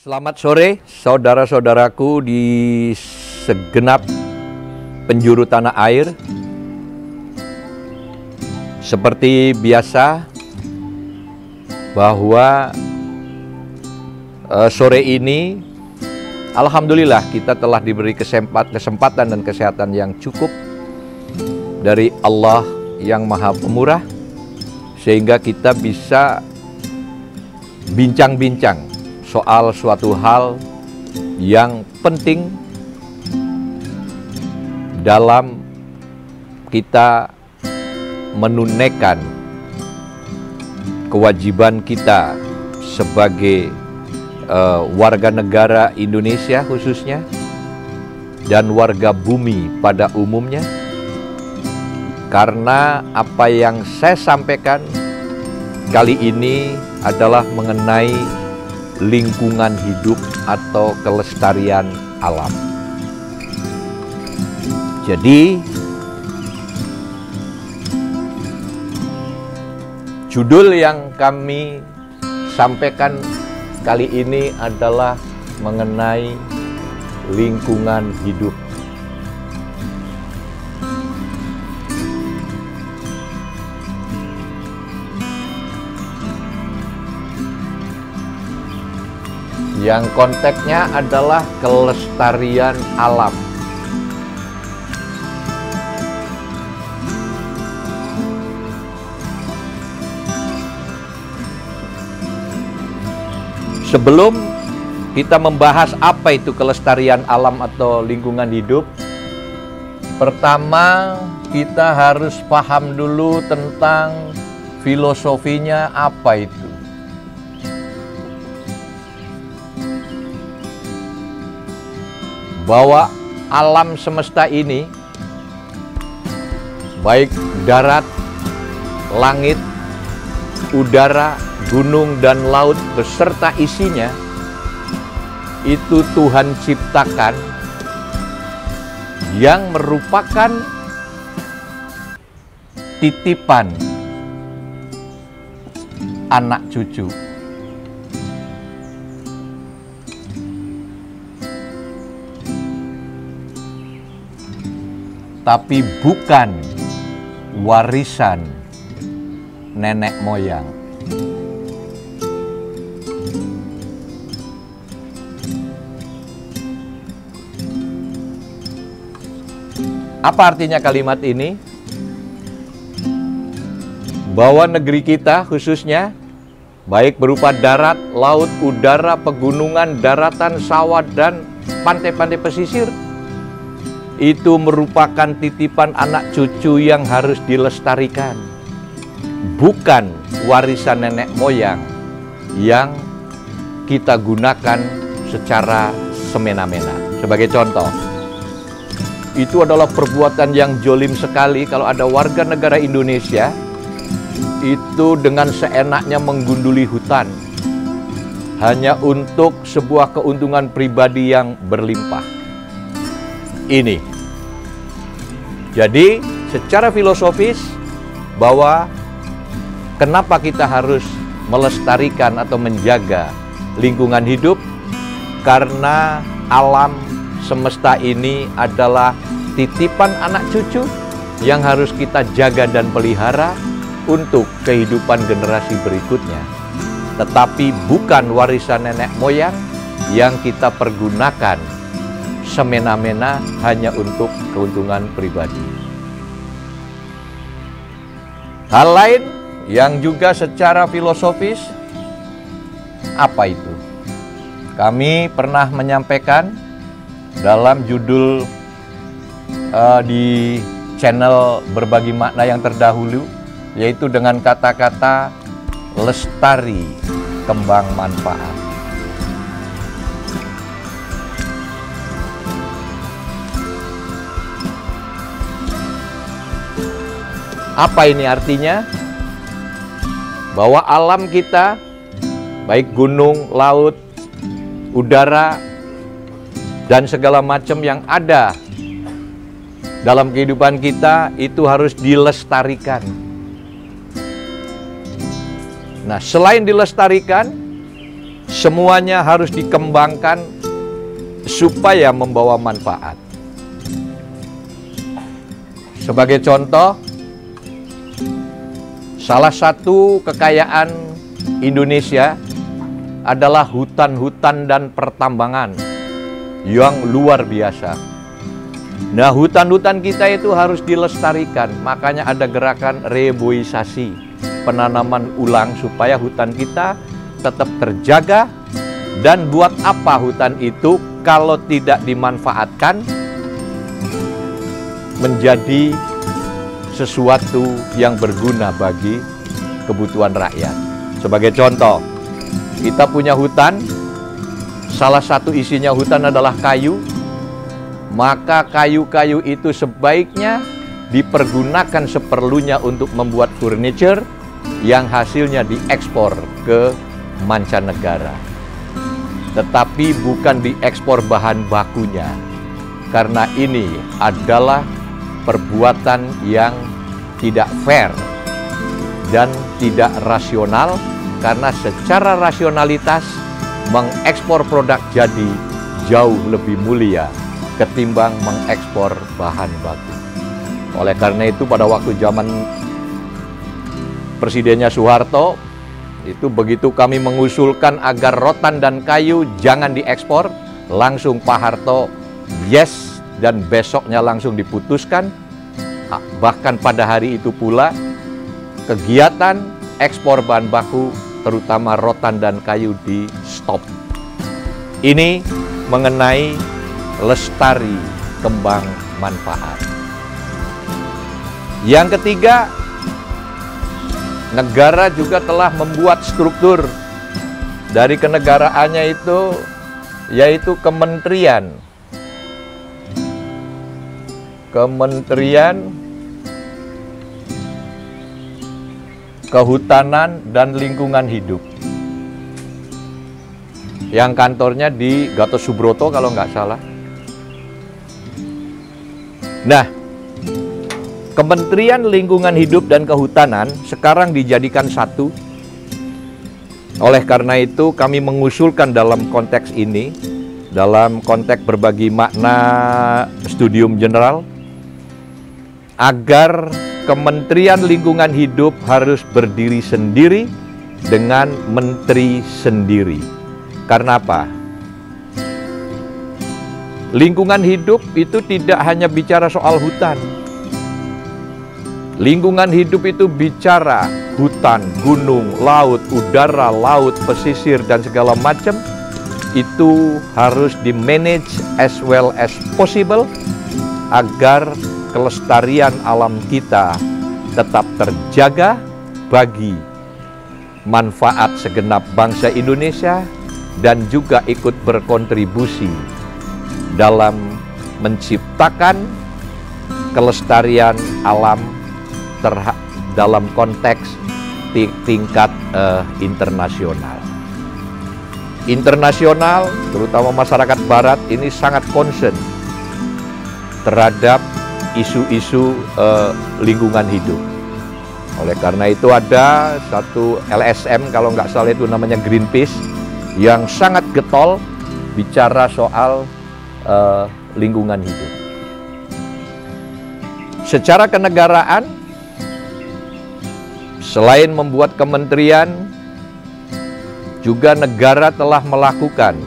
Selamat sore saudara-saudaraku di segenap penjuru tanah air. Seperti biasa bahwa sore ini alhamdulillah kita telah diberi kesempatan dan kesehatan yang cukup dari Allah yang Maha Pemurah, sehingga kita bisa bincang-bincang soal suatu hal yang penting dalam kita menunaikan kewajiban kita sebagai warga negara Indonesia khususnya dan warga bumi pada umumnya. Karena apa yang saya sampaikan kali ini adalah mengenai lingkungan hidup atau kelestarian alam. Jadi, judul yang kami sampaikan kali ini adalah mengenai lingkungan hidup. Yang konteksnya adalah kelestarian alam. Sebelum kita membahas apa itu kelestarian alam atau lingkungan hidup, pertama kita harus paham dulu tentang filosofinya apa itu. Bahwa alam semesta ini, baik darat, langit, udara, gunung, dan laut beserta isinya, itu Tuhan ciptakan yang merupakan titipan anak cucu. Tapi bukan warisan nenek moyang. Apa artinya kalimat ini? Bahwa negeri kita khususnya, baik berupa darat, laut, udara, pegunungan, daratan, sawah, dan pantai-pantai pesisir, itu merupakan titipan anak cucu yang harus dilestarikan. Bukan warisan nenek moyang yang kita gunakan secara semena-mena. Sebagai contoh, itu adalah perbuatan yang jolim sekali kalau ada warga negara Indonesia itu dengan seenaknya menggunduli hutan hanya untuk sebuah keuntungan pribadi yang berlimpah. Ini. Jadi, secara filosofis bahwa kenapa kita harus melestarikan atau menjaga lingkungan hidup? Karena alam semesta ini adalah titipan anak cucu yang harus kita jaga dan pelihara untuk kehidupan generasi berikutnya. Tetapi bukan warisan nenek moyang yang kita pergunakan semena-mena hanya untuk keuntungan pribadi. Hal lain yang juga secara filosofis, apa itu? Kami pernah menyampaikan dalam judul di channel Berbagi Makna yang terdahulu, yaitu dengan kata-kata lestari kembang manfaat. Apa ini artinya? Bahwa alam kita, baik gunung, laut, udara, dan segala macam yang ada dalam kehidupan kita itu harus dilestarikan. Nah, selain dilestarikan, semuanya harus dikembangkan supaya membawa manfaat. Sebagai contoh, salah satu kekayaan Indonesia adalah hutan-hutan dan pertambangan yang luar biasa. Nah, hutan-hutan kita itu harus dilestarikan, makanya ada gerakan reboisasi, penanaman ulang supaya hutan kita tetap terjaga. Dan buat apa hutan itu kalau tidak dimanfaatkan menjadi sesuatu yang berguna bagi kebutuhan rakyat. Sebagai contoh, kita punya hutan, salah satu isinya hutan adalah kayu, maka kayu-kayu itu sebaiknya dipergunakan seperlunya untuk membuat furniture yang hasilnya diekspor ke mancanegara. Tetapi bukan diekspor bahan bakunya, karena ini adalah perbuatan yang tidak fair dan tidak rasional, karena secara rasionalitas mengekspor produk jadi jauh lebih mulia ketimbang mengekspor bahan baku. Oleh karena itu pada waktu zaman Presidennya Soeharto, itu begitu kami mengusulkan agar rotan dan kayu jangan diekspor, langsung Pak Harto yes, dan besoknya langsung diputuskan. Bahkan pada hari itu pula kegiatan ekspor bahan baku terutama rotan dan kayu di stop. Ini mengenai lestari kembang manfaat. Yang ketiga, negara juga telah membuat struktur dari kenegaraannya itu, yaitu Kementerian Kehutanan dan Lingkungan Hidup, yang kantornya di Gatot Subroto kalau nggak salah. Nah, Kementerian Lingkungan Hidup dan Kehutanan sekarang dijadikan satu. Oleh karena itu kami mengusulkan dalam konteks ini, dalam konteks berbagi makna studium general, agar Kementerian Lingkungan Hidup harus berdiri sendiri dengan menteri sendiri. Karena apa? Lingkungan hidup itu tidak hanya bicara soal hutan. Lingkungan hidup itu bicara hutan, gunung, laut, udara, laut, pesisir, dan segala macam. Itu harus di-manage as well as possible agar kelestarian alam kita tetap terjaga bagi manfaat segenap bangsa Indonesia dan juga ikut berkontribusi dalam menciptakan kelestarian alam dalam konteks tingkat internasional. Internasional, terutama masyarakat Barat ini sangat concern terhadap isu-isu lingkungan hidup. Oleh karena itu ada satu LSM kalau nggak salah itu namanya Greenpeace yang sangat getol bicara soal lingkungan hidup. Secara kenegaraan, selain membuat kementerian, juga negara telah melakukan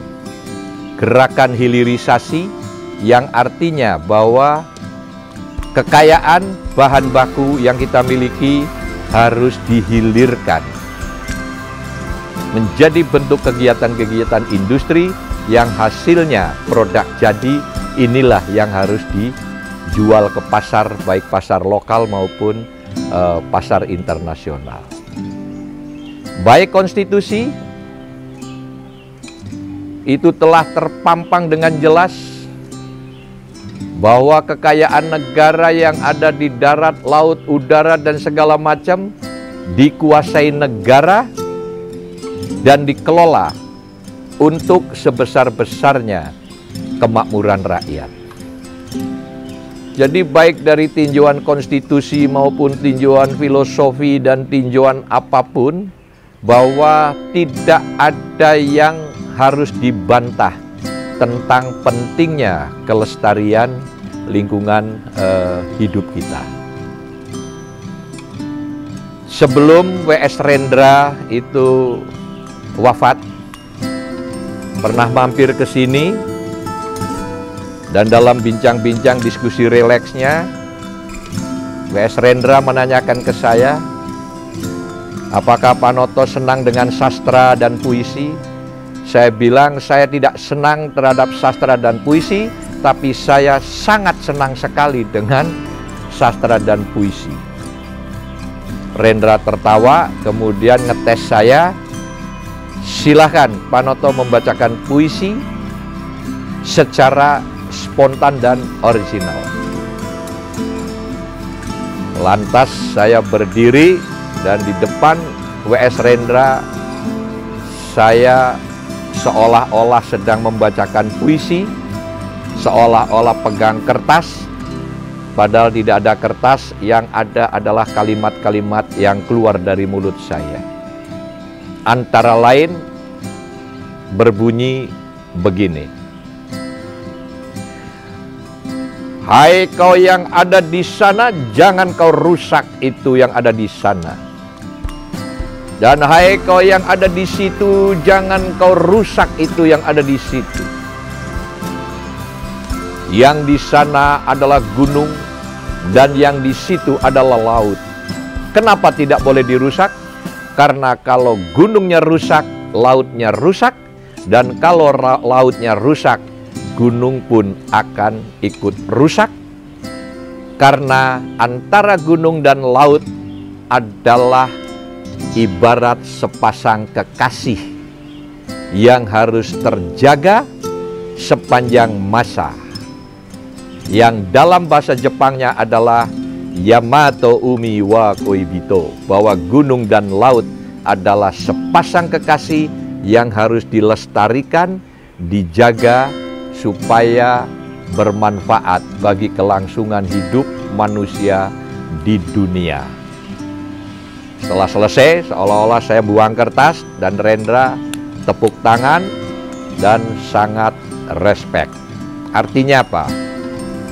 gerakan hilirisasi yang artinya bahwa kekayaan bahan baku yang kita miliki harus dihilirkan menjadi bentuk kegiatan-kegiatan industri yang hasilnya produk jadi. Inilah yang harus dijual ke pasar, baik pasar lokal maupun pasar internasional. Baik konstitusi itu telah terpampang dengan jelas bahwa kekayaan negara yang ada di darat, laut, udara, dan segala macam dikuasai negara dan dikelola untuk sebesar-besarnya kemakmuran rakyat. Jadi baik dari tinjauan konstitusi maupun tinjauan filosofi dan tinjauan apapun, bahwa tidak ada yang harus dibantah tentang pentingnya kelestarian lingkungan hidup kita. Sebelum W.S. Rendra itu wafat, pernah mampir ke sini, dan dalam bincang-bincang diskusi rileksnya, W.S. Rendra menanyakan ke saya, apakah Pak Noto senang dengan sastra dan puisi? Saya bilang saya tidak senang terhadap sastra dan puisi, tapi saya sangat senang sekali dengan sastra dan puisi. Rendra tertawa, kemudian ngetes saya, silahkan Pak Noto membacakan puisi secara spontan dan orisinal. Lantas saya berdiri dan di depan W.S. Rendra saya seolah-olah sedang membacakan puisi, seolah-olah pegang kertas, padahal tidak ada kertas, yang ada adalah kalimat-kalimat yang keluar dari mulut saya. Antara lain berbunyi begini. Hai kau yang ada di sana, jangan kau rusak itu yang ada di sana. Dan hai kau yang ada di situ, jangan kau rusak itu yang ada di situ. Yang di sana adalah gunung, dan yang di situ adalah laut. Kenapa tidak boleh dirusak? Karena kalau gunungnya rusak, lautnya rusak. Dan kalau lautnya rusak, gunung pun akan ikut rusak. Karena antara gunung dan laut adalah ibarat sepasang kekasih yang harus terjaga sepanjang masa. Yang dalam bahasa Jepangnya adalah Yamato Umi wa Koibito, bahwa gunung dan laut adalah sepasang kekasih yang harus dilestarikan, dijaga supaya bermanfaat bagi kelangsungan hidup manusia di dunia. Setelah selesai, seolah-olah saya buang kertas dan Rendra tepuk tangan dan sangat respect. Artinya apa?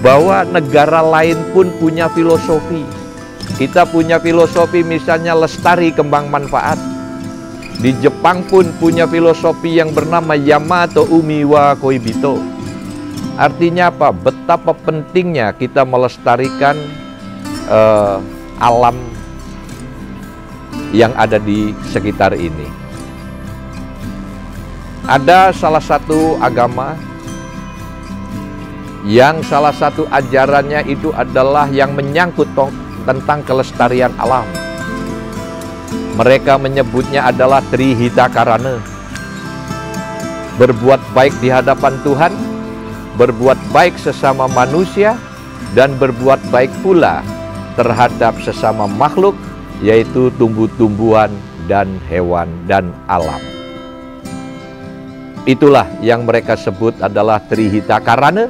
Bahwa negara lain pun punya filosofi. Kita punya filosofi misalnya lestari kembang manfaat. Di Jepang pun punya filosofi yang bernama Yamato Umi wa Koibito. Artinya apa? Betapa pentingnya kita melestarikan alam yang ada di sekitar ini. Ada salah satu agama yang salah satu ajarannya itu adalah yang menyangkut tentang kelestarian alam. Mereka menyebutnya adalah Trihita Karana. Berbuat baik di hadapan Tuhan, berbuat baik sesama manusia, dan berbuat baik pula terhadap sesama makhluk, yaitu tumbuh-tumbuhan dan hewan dan alam. Itulah yang mereka sebut adalah Trihita Karana.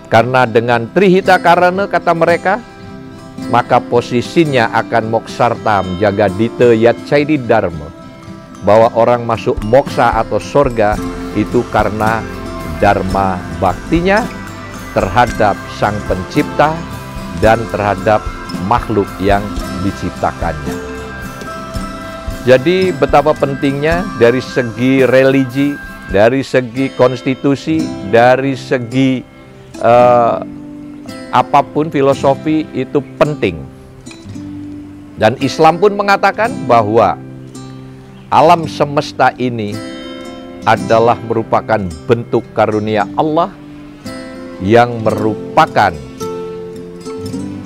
Karena dengan Trihita Karana, kata mereka, maka posisinya akan moksartam jagadita yatcaidi dharma, bahwa orang masuk moksa atau surga itu karena dharma baktinya terhadap Sang Pencipta dan terhadap makhluk yang diciptakannya. Jadi betapa pentingnya dari segi religi, dari segi konstitusi, dari segi apapun filosofi itu penting. Dan Islam pun mengatakan bahwa alam semesta ini adalah merupakan bentuk karunia Allah yang merupakan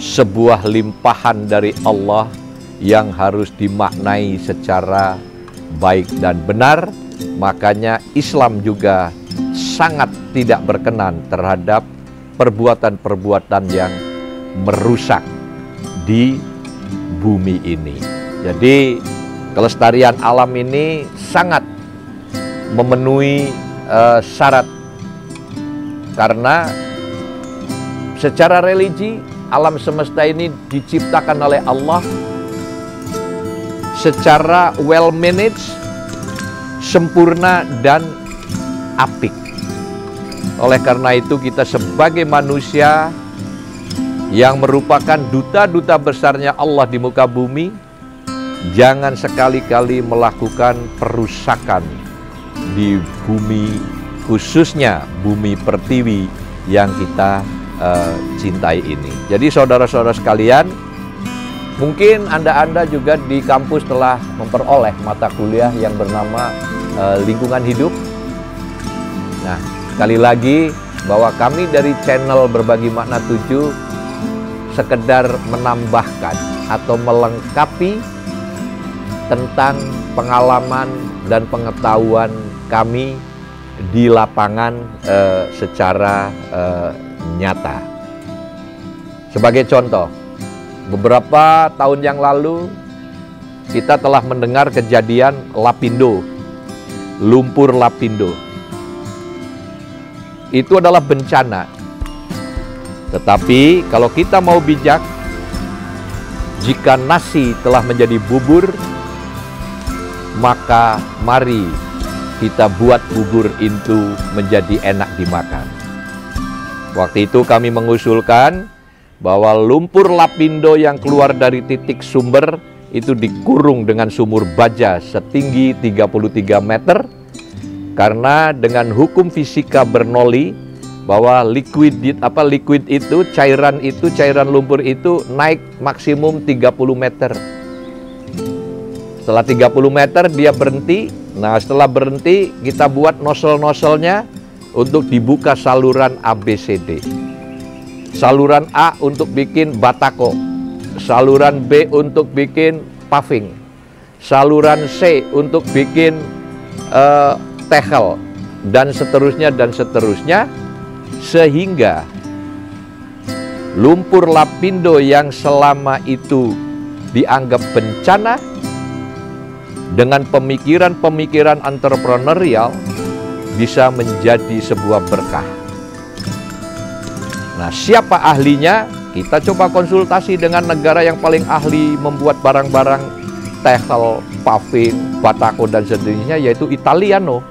sebuah limpahan dari Allah yang harus dimaknai secara baik dan benar. Makanya Islam juga sangat tidak berkenan terhadap perbuatan-perbuatan yang merusak di bumi ini. Jadi kelestarian alam ini sangat memenuhi syarat, karena secara religi alam semesta ini diciptakan oleh Allah secara well managed, sempurna dan apik. Oleh karena itu kita sebagai manusia yang merupakan duta-duta besarnya Allah di muka bumi, jangan sekali-kali melakukan perusakan di bumi, khususnya bumi pertiwi yang kita cintai ini. Jadi saudara-saudara sekalian, mungkin Anda juga di kampus telah memperoleh mata kuliah yang bernama lingkungan hidup. Nah, sekali lagi bahwa kami dari channel Berbagi Makna 7 sekedar menambahkan atau melengkapi tentang pengalaman dan pengetahuan kami di lapangan secara nyata. Sebagai contoh, beberapa tahun yang lalu kita telah mendengar kejadian Lapindo, lumpur Lapindo. Itu adalah bencana. Tetapi kalau kita mau bijak, jika nasi telah menjadi bubur, maka mari kita buat bubur itu menjadi enak dimakan. Waktu itu kami mengusulkan bahwa lumpur Lapindo yang keluar dari titik sumber itu dikurung dengan sumur baja setinggi 33 meter, karena dengan hukum fisika Bernoulli bahwa liquid itu, cairan lumpur itu naik maksimum 30 meter. Setelah 30 meter dia berhenti. Nah, setelah berhenti kita buat nosel-noselnya untuk dibuka saluran ABCD. Saluran A untuk bikin batako, saluran B untuk bikin paving, saluran C untuk bikin tehel, dan seterusnya, sehingga lumpur Lapindo yang selama itu dianggap bencana, dengan pemikiran-pemikiran entrepreneurial bisa menjadi sebuah berkah. Nah, siapa ahlinya? Kita coba konsultasi dengan negara yang paling ahli membuat barang-barang tehel, paving, batako, dan seterusnya, yaitu Italiano.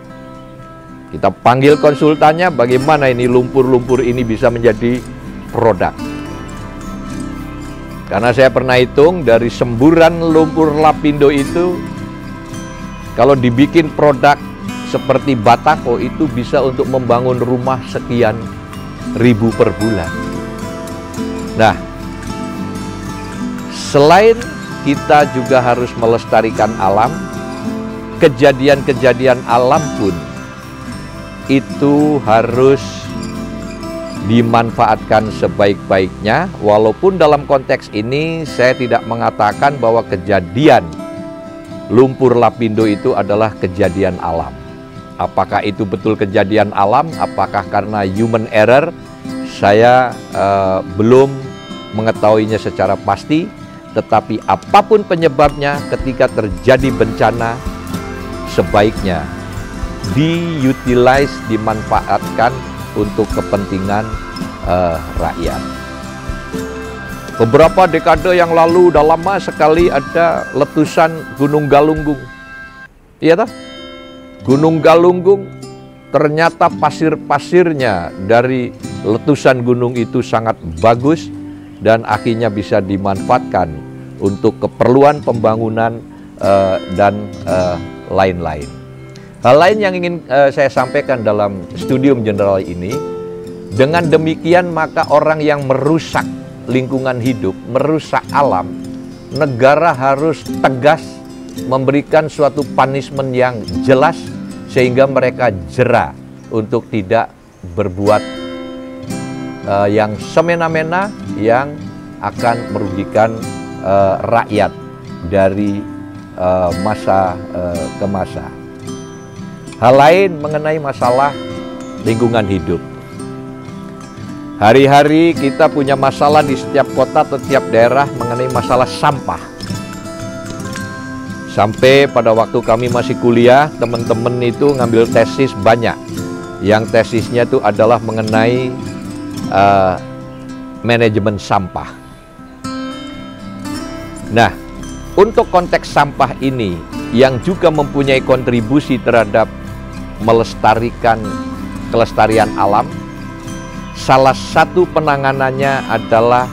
Kita panggil konsultannya, bagaimana ini lumpur-lumpur ini bisa menjadi produk. Karena saya pernah hitung, dari semburan lumpur Lapindo itu, kalau dibikin produk seperti batako, itu bisa untuk membangun rumah sekian ribu per bulan. Nah, selain kita juga harus melestarikan alam, kejadian-kejadian alam pun itu harus dimanfaatkan sebaik-baiknya. Walaupun dalam konteks ini saya tidak mengatakan bahwa kejadian lumpur Lapindo itu adalah kejadian alam. Apakah itu betul kejadian alam? Apakah karena human error? Saya belum mengetahuinya secara pasti. Tetapi apapun penyebabnya, ketika terjadi bencana, sebaiknya diutilize, dimanfaatkan untuk kepentingan rakyat. Beberapa dekade yang lalu, udah lama sekali ada letusan Gunung Galunggung. Iya toh? Gunung Galunggung, ternyata pasir-pasirnya dari letusan gunung itu sangat bagus dan akhirnya bisa dimanfaatkan untuk keperluan pembangunan dan lain-lain. Hal lain yang ingin saya sampaikan dalam studium general ini, dengan demikian maka orang yang merusak lingkungan hidup, merusak alam, negara harus tegas memberikan suatu punishment yang jelas sehingga mereka jera untuk tidak berbuat yang semena-mena yang akan merugikan rakyat dari masa ke masa. Hal lain mengenai masalah lingkungan hidup. Hari-hari kita punya masalah di setiap kota atau setiap daerah mengenai masalah sampah. Sampai pada waktu kami masih kuliah, teman-teman itu ngambil tesis banyak. Yang tesisnya itu adalah mengenai manajemen sampah. Nah, untuk konteks sampah ini yang juga mempunyai kontribusi terhadap melestarikan kelestarian alam, salah satu penanganannya adalah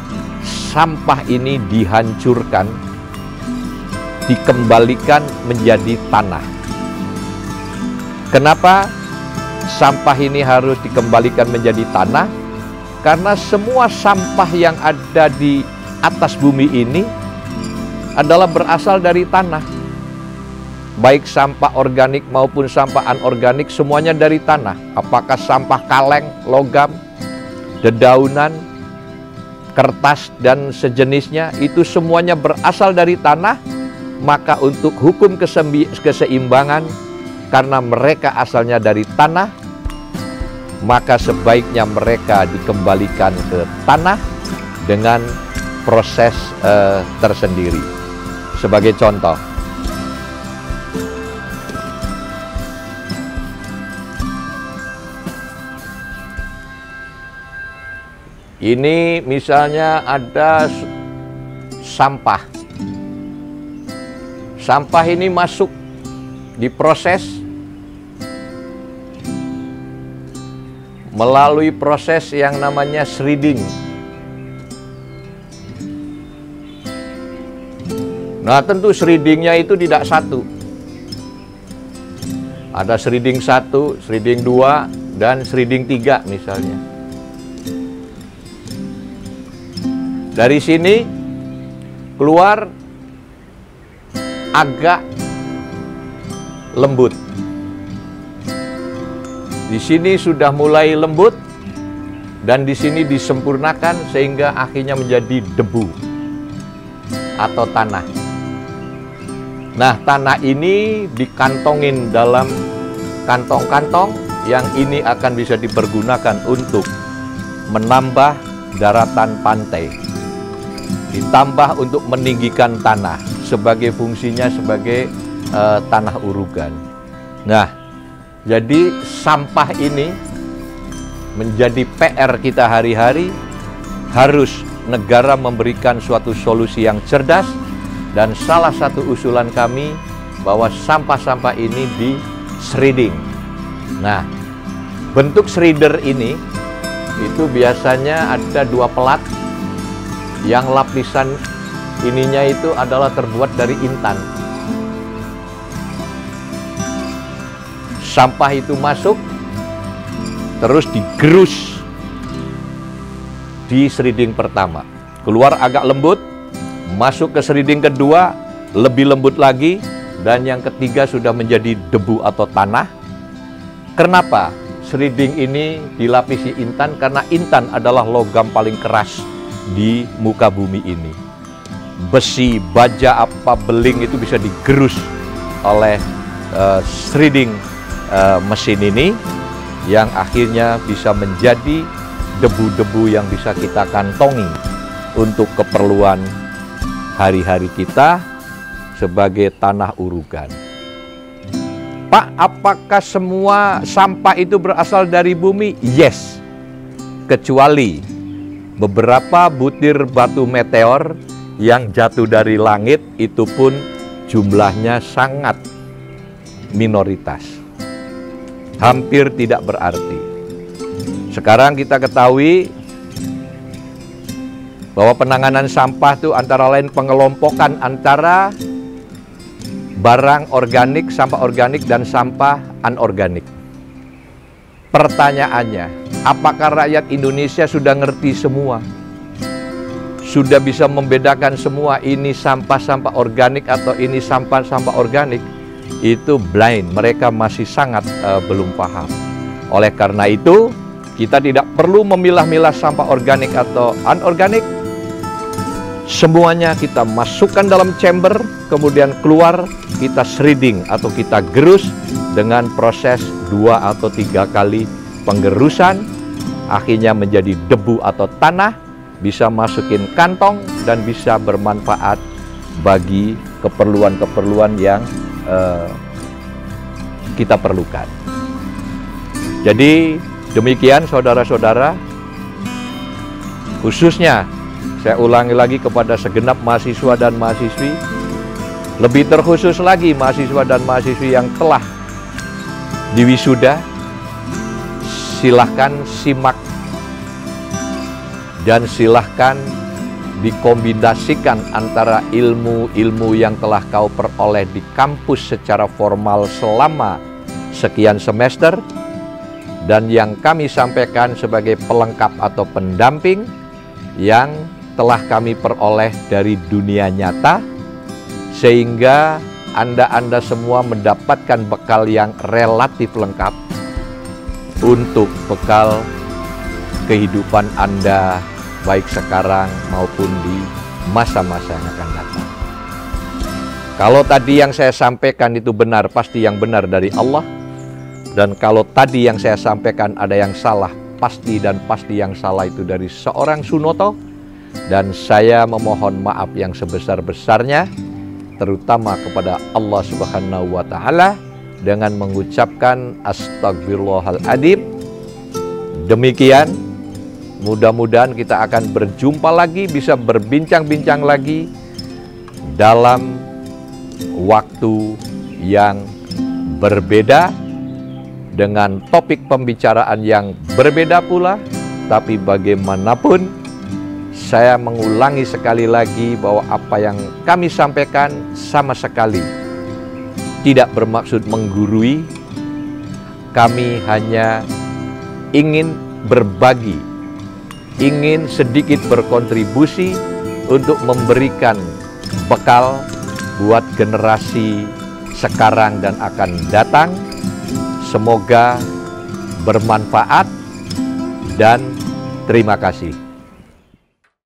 sampah ini dihancurkan, dikembalikan menjadi tanah. Kenapa sampah ini harus dikembalikan menjadi tanah? Karena semua sampah yang ada di atas bumi ini adalah berasal dari tanah. Baik sampah organik maupun sampah anorganik, semuanya dari tanah. Apakah sampah kaleng, logam, dedaunan, kertas, dan sejenisnya, itu semuanya berasal dari tanah. Maka untuk hukum keseimbangan, karena mereka asalnya dari tanah, maka sebaiknya mereka dikembalikan ke tanah dengan proses tersendiri. Sebagai contoh, ini misalnya ada sampah. Sampah ini masuk diproses melalui proses yang namanya shredding. Nah, tentu shreddingnya itu tidak satu. Ada shredding 1, shredding 2, dan shredding 3 misalnya. Dari sini keluar agak lembut. Di sini sudah mulai lembut dan di sini disempurnakan sehingga akhirnya menjadi debu atau tanah. Nah, tanah ini dikantongin dalam kantong-kantong yang ini akan bisa dipergunakan untuk menambah daratan pantai, ditambah untuk meninggikan tanah sebagai fungsinya sebagai tanah urugan. Nah, jadi sampah ini menjadi PR kita hari-hari. Harus negara memberikan suatu solusi yang cerdas, dan salah satu usulan kami bahwa sampah-sampah ini di shredding. Nah, bentuk shredder ini itu biasanya ada 2 pelat yang lapisan ininya itu adalah terbuat dari intan. Sampah itu masuk, terus digerus di shredding pertama. Keluar agak lembut, masuk ke shredding kedua, lebih lembut lagi, dan yang ketiga sudah menjadi debu atau tanah. Kenapa shredding ini dilapisi intan? Karena intan adalah logam paling keras di muka bumi ini. Besi, baja, apa beling itu bisa digerus oleh shredding mesin ini, yang akhirnya bisa menjadi debu-debu yang bisa kita kantongi untuk keperluan hari-hari kita sebagai tanah urugan. Pak, apakah semua sampah itu berasal dari bumi? Yes, kecuali beberapa butir batu meteor yang jatuh dari langit, itu pun jumlahnya sangat minoritas, hampir tidak berarti. Sekarang kita ketahui bahwa penanganan sampah itu antara lain pengelompokan antara barang organik, sampah organik, dan sampah anorganik. Pertanyaannya, apakah rakyat Indonesia sudah ngerti semua? Sudah bisa membedakan semua ini sampah-sampah organik atau ini sampah-sampah organik? Itu blind, mereka masih sangat belum paham. Oleh karena itu, kita tidak perlu memilah-milah sampah organik atau anorganik. Semuanya kita masukkan dalam chamber, kemudian keluar, kita shredding atau kita gerus dengan proses 2 atau 3 kali penggerusan, akhirnya menjadi debu atau tanah, bisa masukin kantong dan bisa bermanfaat bagi keperluan-keperluan yang kita perlukan. Jadi demikian saudara-saudara, khususnya saya ulangi lagi kepada segenap mahasiswa dan mahasiswi, Lebih terkhusus lagi mahasiswa dan mahasiswi yang telah diwisuda, silahkan simak dan silahkan dikombinasikan antara ilmu-ilmu yang telah kau peroleh di kampus secara formal selama sekian semester dan yang kami sampaikan sebagai pelengkap atau pendamping yang telah kami peroleh dari dunia nyata, sehingga Anda semua mendapatkan bekal yang relatif lengkap untuk bekal kehidupan Anda baik sekarang maupun di masa-masa yang akan datang. Kalau tadi yang saya sampaikan itu benar, pasti yang benar dari Allah. Dan kalau tadi yang saya sampaikan ada yang salah, pasti yang salah itu dari seorang Sunoto. Dan saya memohon maaf yang sebesar-besarnya, terutama kepada Allah Subhanahu wa Ta'ala, dengan mengucapkan astagfirullahaladzim. Demikian, mudah-mudahan kita akan berjumpa lagi, bisa berbincang-bincang lagi dalam waktu yang berbeda, dengan topik pembicaraan yang berbeda pula. Tapi bagaimanapun, saya mengulangi sekali lagi bahwa apa yang kami sampaikan sama sekali tidak bermaksud menggurui. Kami hanya ingin berbagi, ingin sedikit berkontribusi untuk memberikan bekal buat generasi sekarang dan akan datang. Semoga bermanfaat dan terima kasih.